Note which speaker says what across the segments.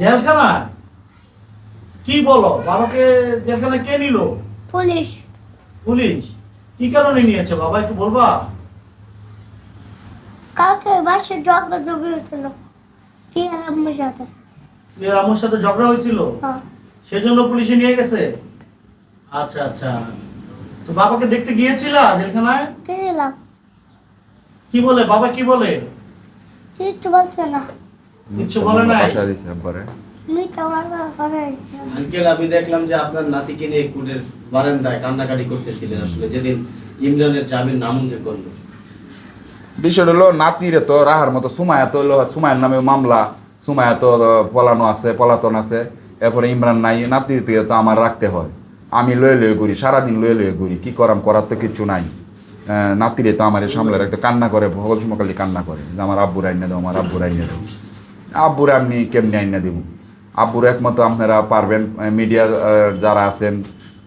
Speaker 1: জেলখানায়? কি বলো, বাবাকে জেলখানায় কে নিল?
Speaker 2: পুলিশ।
Speaker 1: পুলিশ? কি কারণে নিয়েছে বাবা, একটু বলবা?
Speaker 2: কালকে বাসায় ঝগড়া হয়েছিল পিয়ার আম্মুর সাথে।
Speaker 1: এর আম্মুর সাথে ঝগড়া হয়েছিল,
Speaker 2: হ্যাঁ।
Speaker 1: সেজন্য পুলিশে নিয়ে গেছে। আচ্ছা আচ্ছা, তো বাবাকে দেখতে গিয়েছিলা জেলখানায়?
Speaker 2: গেছিলাম।
Speaker 1: কি বলে বাবা, কি বলে?
Speaker 2: কিচ্ছু বলছে না।
Speaker 1: কিচ্ছু বলে নাই?
Speaker 3: বাসা দিছে একবারে।
Speaker 2: মিথ্যা কথা বলছে।
Speaker 4: আঙ্কেল, আমি দেখলাম যে আপনার নাতিকে নিয়ে কোর্টের বারান্দায় কান্নাকাটি করতেছিলেন আসলে যেদিন ইমরানের জামিন নামঞ্জুর করলো।
Speaker 3: বিষয়টা হলো নাতিরে তো রাহার মতো সুমায়া তো হলো, সুমায়ের নামে মামলা, সুমায়া তো পলানো আছে, পলাতন আছে, এরপরে ইমরান নাই, নাতিতে তো আমার রাখতে হয়। আমি লয়ে লয়ে ঘুরি, সারাদিন লয়ে লয়ে ঘুরি, কী করার তো কিছু নাই। নাতিরে তো আমার সামলে রাখতে কান্না করে, ভগল সমকালী কান্না করে যে আমার আব্বুর আইনা দেবো, আমার আব্বুর আইনা দেবো। আব্বুর আপনি কেমনি আইনা দেব? আব্বুর একমাত্র আপনারা পারবেন, মিডিয়া যারা আছেন,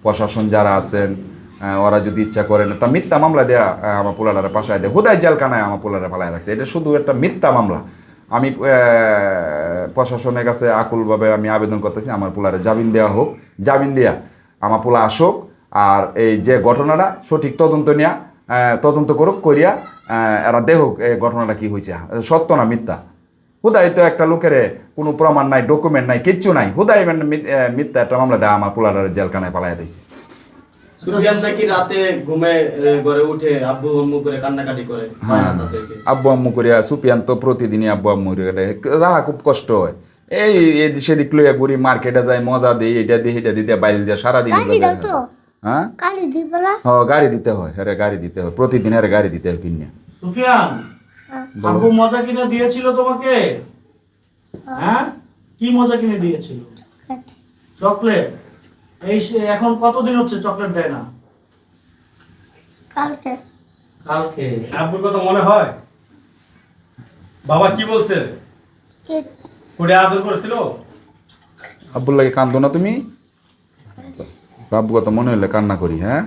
Speaker 3: প্রশাসন যারা আছেন, ওরা যদি ইচ্ছা করেন একটা মিথ্যা মামলা দেয়া আমার পোলাটারে পাশায় দেয়, হুদায় জেলখানায় আমার পোলারে পালায় রাখছে, এটা শুধু একটা মিথ্যা মামলা। আমি প্রশাসনের কাছে আকুলভাবে আমি আবেদন করতেছি আমার পোলারে জামিন দেওয়া হোক, জামিন দেয়া আমার পোলা আসুক, আর এই যে ঘটনাটা সঠিক তদন্ত নেওয়া, তদন্ত করুক, করিয়া এরা দেখুক এই ঘটনাটা কি হয়েছে, সত্য না মিথ্যা। হুদাই তো একটা লোকের কোনো প্রমাণ নাই, ডকুমেন্ট নাই, কিচ্ছু নাই, হুদাই মিথ্যা একটা মামলা দেয় আমার পোলারে জেলখানায় পালাইয়া দিয়েছে।
Speaker 4: সুফিয়ান নাকি রাতে ঘুমে ঘরে উঠে আব্বু আম্মু করে কান্নাকাটি করে তাদেরকে।
Speaker 3: আব্বু আম্মু করিয়া সুপিয়ান তো প্রতিদিনই আব্বু আম্মু করে রাহা খুব কষ্ট হয়। এই সেদিক লইয়া ঘুরি, মার্কেটে যাই, মজা দিই, এটা দিই এটা দিতে বাইল দিয়ে সারাদিন।
Speaker 2: গাড়ি দাও তো।
Speaker 3: হ্যাঁ,
Speaker 2: গাড়ি দিবে না?
Speaker 3: গাড়ি দিতে হয়, হ্যাঁ গাড়ি দিতে হয়, প্রতিদিন আরে গাড়ি দিতে হয় কিনে।
Speaker 1: সুফিয়ান, আব্বু মজা কিনে দিয়েছিল তোমাকে? হ্যাঁ, কি মজা কিনে দিয়েছিল? চকলেট? এই এখন কতদিন হচ্ছে চকলেট দেয় না?
Speaker 2: কালকে।
Speaker 1: কালকে?
Speaker 5: আব্বুর কথা মনে হয়? বাবা কি বলছে?
Speaker 2: কি?
Speaker 5: কোটে আদর করেছিল?
Speaker 3: আব্বুর লাগে কান্দো না তুমি? আব্বু কথা মনে হইলে কান্না করি। হ্যাঁ,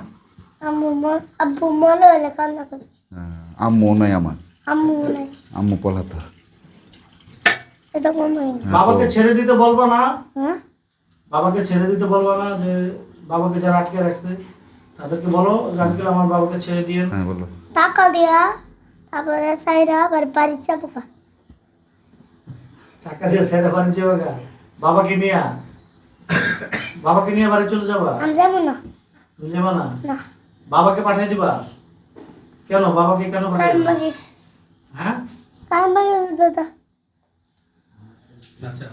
Speaker 2: আব্বু মনে হলে কান্না করি।
Speaker 3: আম্মু নাই আমার,
Speaker 2: আম্মু নাই।
Speaker 3: আম্মু পলাতো।
Speaker 2: এটা মনে হয় না।
Speaker 1: বাবাকে ছেড়ে দিতে বলবা না?
Speaker 2: হ্যাঁ?
Speaker 1: বাবাকে ছেড়ে দিতে বলবা না? যে বাবাকে যারা আটকে রাখছে তাদেরকে বলো যে আঙ্কেল আমার বাবাকে ছেড়ে দিয়ে।
Speaker 3: হ্যাঁ বলো।
Speaker 2: টাকা দিয়া তারপরে সাইরা আবার বাড়ি যাবো।
Speaker 1: টাকা দিয়ে ছেড়ে বাড়ি যাবে গা? বাবাকে নিয়ে, বাবাকে নিয়ে বাড়ি চলে যাবা?
Speaker 2: আমি যাবো না।
Speaker 1: তুমি যাবা না?
Speaker 2: না।
Speaker 1: বাবাকে পাঠিয়ে দিবা? কেন বাবাকে কেন পাঠিয়ে
Speaker 2: টাইম
Speaker 1: দিবা?
Speaker 2: লাগিস।
Speaker 1: হ্যাঁ,
Speaker 2: টাইম লাগিস দাদা।
Speaker 5: আচ্ছা।